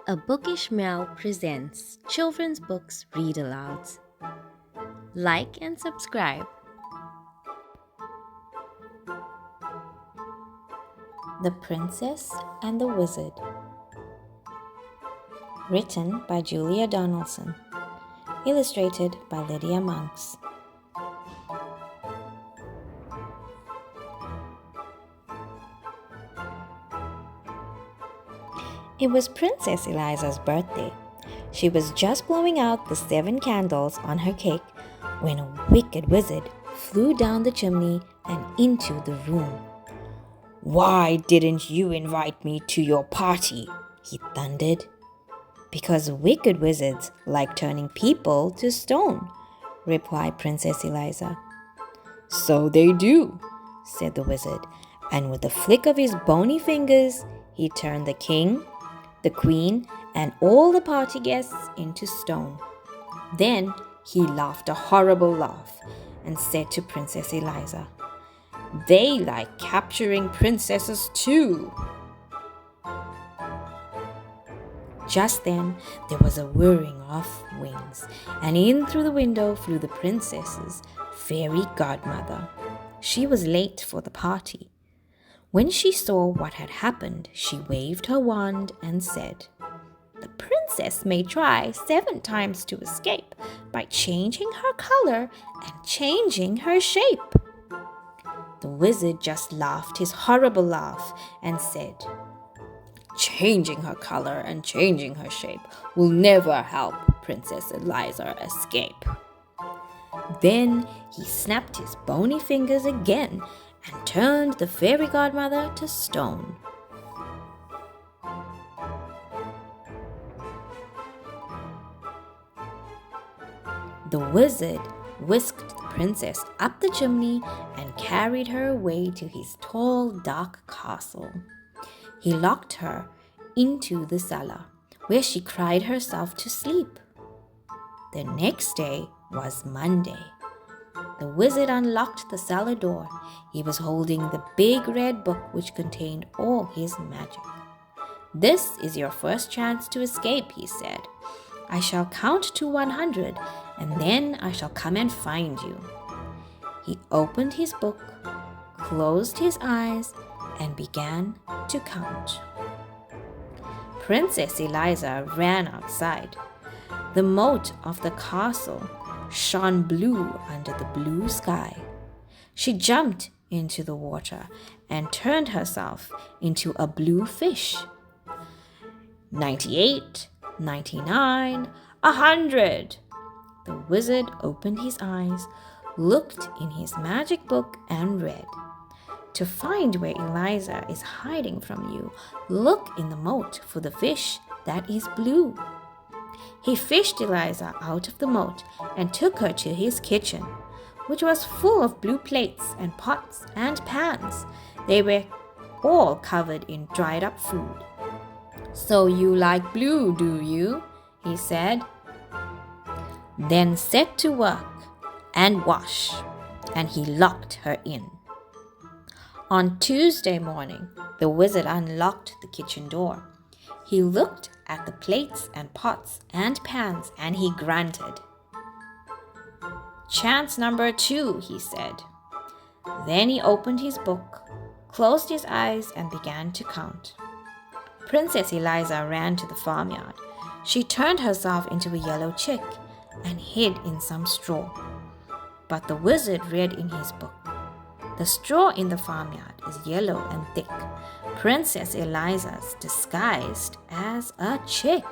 A Bookish Meow presents Children's Books Read Alouds. Like and subscribe. The Princess and the Wizard. Written by Julia Donaldson. Illustrated by Lydia Monks. It was Princess Eliza's birthday. She was just blowing out the 7 candles on her cake when a wicked wizard flew down the chimney and into the room. "Why didn't you invite me to your party?" he thundered. "Because wicked wizards like turning people to stone," replied Princess Eliza. "So they do," said the wizard, and with a flick of his bony fingers, he turned the king, the queen, and all the party guests into stone. Then he laughed a horrible laugh and said to Princess Eliza, "They like capturing princesses too." Just then there was a whirring of wings, and in through the window flew the princess's fairy godmother. She was late for the party. When she saw what had happened, she waved her wand and said, "The princess may try 7 times to escape by changing her color and changing her shape." The wizard just laughed his horrible laugh and said, "Changing her color and changing her shape will never help Princess Eliza escape." Then he snapped his bony fingers again and turned the fairy godmother to stone. The wizard whisked the princess up the chimney and carried her away to his tall, dark castle. He locked her into the cellar, where she cried herself to sleep. The next day was Monday. The wizard unlocked the cellar door. He was holding the big red book which contained all his magic. "This is your first chance to escape," he said. "I shall count to 100, and then I shall come and find you." He opened his book, closed his eyes, and began to count. Princess Eliza ran outside. The moat of the castle shone blue under the blue sky. She jumped into the water and turned herself into a blue fish. 98, 99, 100. The wizard opened his eyes, looked in his magic book, and read, "To find where Eliza is hiding from you, look in the moat for the fish that is blue." He fished Eliza out of the moat and took her to his kitchen, which was full of blue plates and pots and pans. They were all covered in dried up food. "So you like blue, do you?" he said. "Then set to work and wash," and he locked her in. On Tuesday morning, the wizard unlocked the kitchen door. He looked at the plates and pots and pans, and he grunted. "Chance number 2, he said. Then he opened his book, closed his eyes, and began to count. Princess Eliza ran to the farmyard. She turned herself into a yellow chick and hid in some straw. But the wizard read in his book, "The straw in the farmyard is yellow and thick. Princess Eliza's disguised as a chick."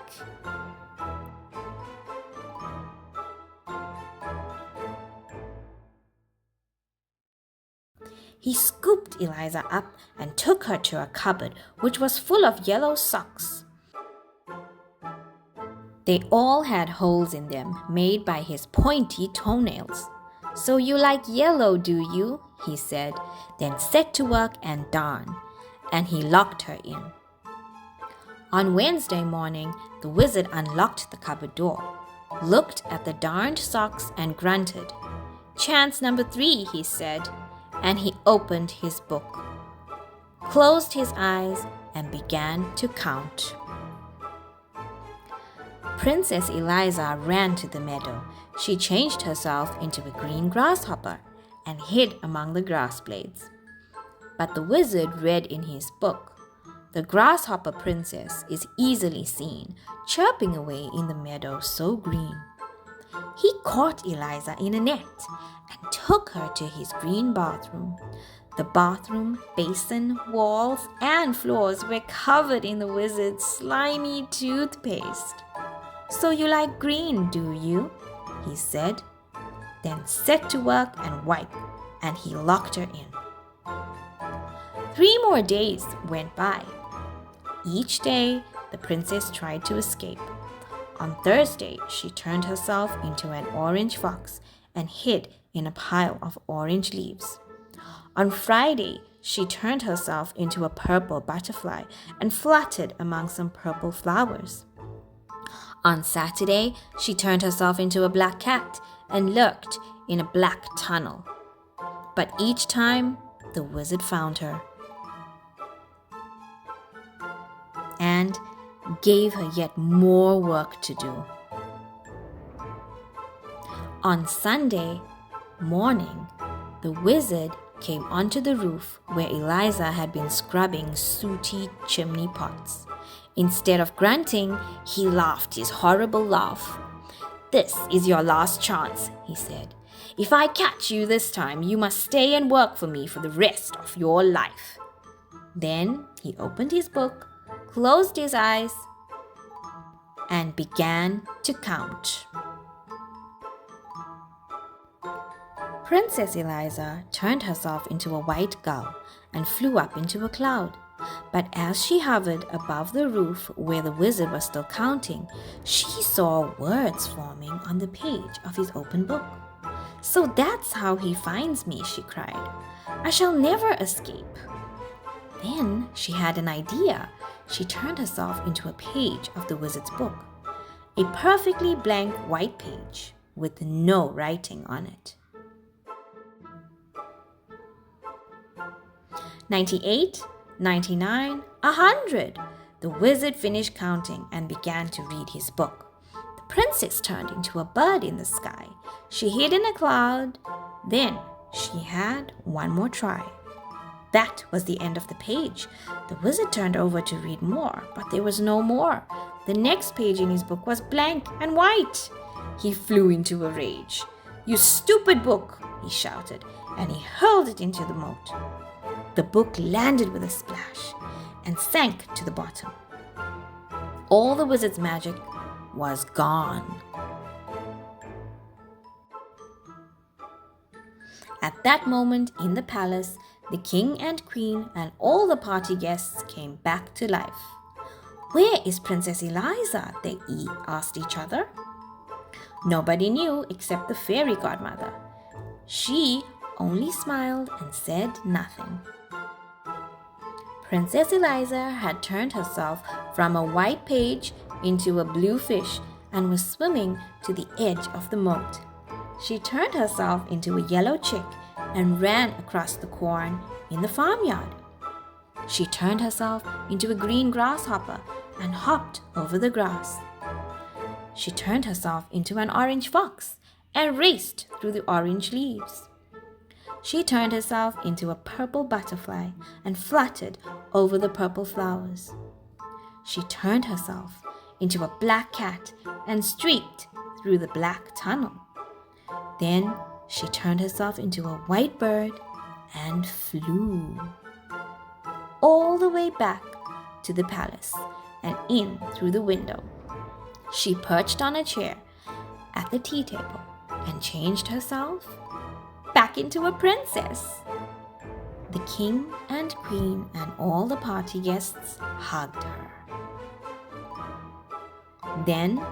He scooped Eliza up and took her to a cupboard which was full of yellow socks. They all had holes in them made by his pointy toenails. "So you like yellow, do you?" he said, then set to work and darn, and he locked her in. On Wednesday morning, the wizard unlocked the cupboard door, looked at the darned socks, and grunted. "Chance number 3, he said, and he opened his book, closed his eyes, and began to count. Princess Eliza ran to the meadow. She changed herself into a green grasshopper and hid among the grass blades. But the wizard read in his book, "The grasshopper princess is easily seen, chirping away in the meadow so green." He caught Eliza in a net and took her to his green bathroom. The bathroom, basin, walls, and floors were covered in the wizard's slimy toothpaste. "So you like green, do you?" he said. Then set to work and wipe, and he locked her in. 3 more days went by. Each day, the princess tried to escape. On Thursday, she turned herself into an orange fox and hid in a pile of orange leaves. On Friday, she turned herself into a purple butterfly and fluttered among some purple flowers. On Saturday, she turned herself into a black cat and lurked in a black tunnel. But each time, the wizard found her and gave her yet more work to do. On Sunday morning, the wizard came onto the roof where Eliza had been scrubbing sooty chimney pots. Instead of grunting, he laughed his horrible laugh. "This is your last chance," he said. "If I catch you this time, you must stay and work for me for the rest of your life." Then he opened his book, closed his eyes, and began to count. Princess Eliza turned herself into a white gull and flew up into a cloud. But as she hovered above the roof where the wizard was still counting, she saw words forming on the page of his open book. "So that's how he finds me," she cried. "I shall never escape." Then she had an idea. She turned herself into a page of the wizard's book, a perfectly blank white page with no writing on it. 98, 99, 100. The wizard finished counting and began to read his book. The princess turned into a bird in the sky. She hid in a cloud. Then she had one more try. That was the end of the page. The wizard turned over to read more, but there was no more. The next page in his book was blank and white. He flew into a rage. "You stupid book!" he shouted, and he hurled it into the moat. The book landed with a splash and sank to the bottom. All the wizard's magic was gone. At that moment in the palace, the king and queen and all the party guests came back to life. "Where is Princess Eliza?" they asked each other. Nobody knew except the fairy godmother. She only smiled and said nothing. Princess Eliza had turned herself from a white page into a blue fish and was swimming to the edge of the moat. She turned herself into a yellow chick and ran across the corn in the farmyard. She turned herself into a green grasshopper and hopped over the grass. She turned herself into an orange fox and raced through the orange leaves. She turned herself into a purple butterfly and fluttered over the purple flowers. She turned herself into a black cat and streaked through the black tunnel. Then she turned herself into a white bird and flew all the way back to the palace and in through the window. She perched on a chair at the tea table and changed herself back into a princess. The king and queen and all the party guests hugged her. Then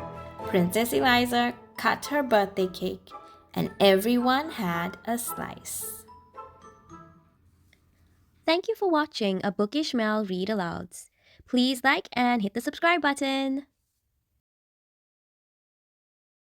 Princess Eliza cut her birthday cake and everyone had a slice. Thank you for watching A Bookish Mel Read Alouds. Please like and hit the subscribe button.